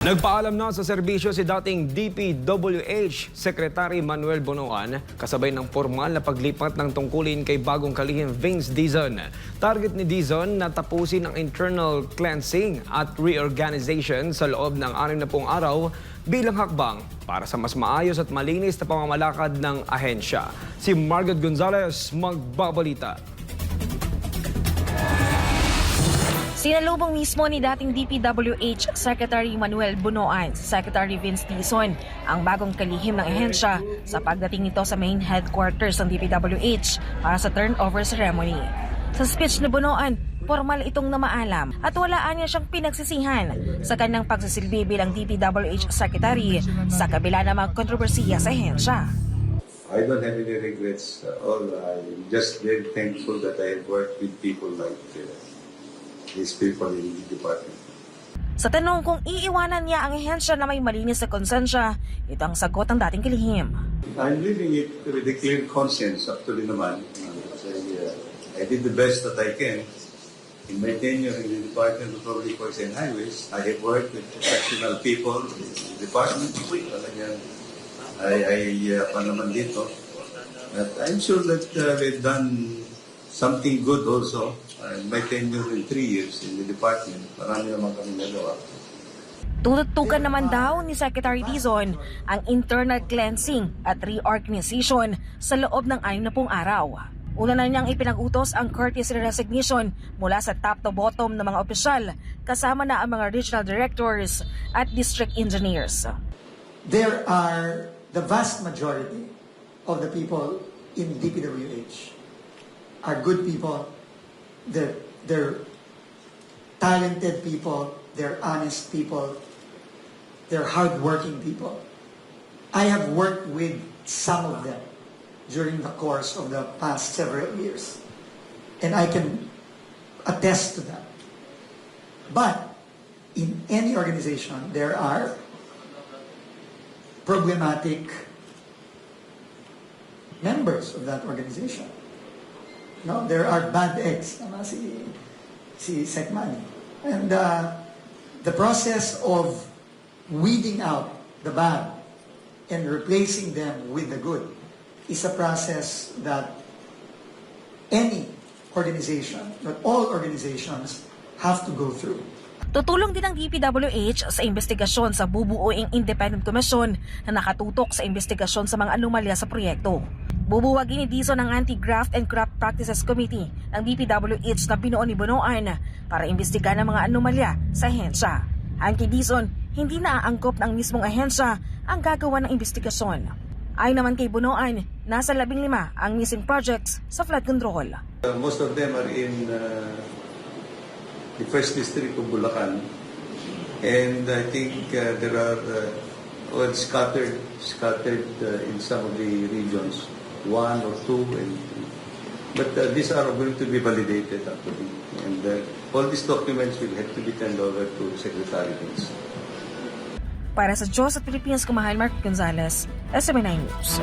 Nagpaalam na sa serbisyo si dating DPWH Secretary Manuel Bonoan kasabay ng formal na paglipat ng tungkulin kay bagong kalihim Vince Dizon. Target ni Dizon na tapusin ang internal cleansing at reorganization sa loob ng 60 araw bilang hakbang para sa mas maayos at malinis na pamamalakad ng ahensya. Si Margaret Gonzalez magbabalita. Sinalubong mismo ni dating DPWH Secretary Manuel Bonoan si Secretary Vince Dizon ang bagong kalihim ng ahensya sa pagdating nito sa main headquarters ng DPWH para sa turnover ceremony. Sa speech ni Bonoan, formal itong namaalam at walaan niya siyang pinagsisihan sa kanyang pagsisilbi bilang DPWH Secretary sa kabila ng mga kontrobersiya sa ahensya. I don't have any regrets at all. I'm just very thankful that I have worked with people like these people in the department. Sa tanong kung iiwanan niya ang ahensya na may malinis na konsensya, ito ang sagot ng dating kalihim. I'm living it with a clear conscience actually naman. I did the best that I can. In my tenure in the Department of Public Works and Highways, I have worked with professional people in the department. Pa naman dito. But I'm sure that we've done something good also. My tenure in 3 years in the department, marami naman kami nagawa. Tututukan naman daw ni Secretary Dizon ang internal cleansing at reorganization sa loob ng 60 araw. Una na niyang ipinag-utos ang courtesy resignation mula sa top to bottom ng mga opisyal, kasama na ang mga regional directors at district engineers. There are the vast majority of the people in DPWH are good people. They're talented people, they're honest people, they're hardworking people. I have worked with some of them during the course of the past several years, and I can attest to that. But in any organization, there are problematic members of that organization. No, there are bad eggs, si Sec Manny. And the process of weeding out the bad and replacing them with the good is a process that any organization, not all organizations, have to go through. Tutulong din ang DPWH sa investigasyon sa bubuoing independent komisyon na nakatutok sa investigasyon sa mga anomalya sa proyekto. Bubuwagin ni Dizon ang Anti-Graft and Corrupt Practices Committee ng DPWH na binuo ni Bonoan para imbestigahan ang mga anomalya sa ahensya. Ayon kay Dizon, hindi naaangkop ng mismong ahensya ang gagawa ng investigasyon. Ayon naman kay Bonoan, nasa 15 ang missing projects sa flood control. Most of them are in the first district of Bulacan, and I think there are scattered in some of the regions, 1 or 2, and 3. But these are going to be validated actually, and all these documents will have to be turned over to Secretary Vince. Para sa Diyos at Pilipinas, Kumahal Mark Gonzalez, SMNI News.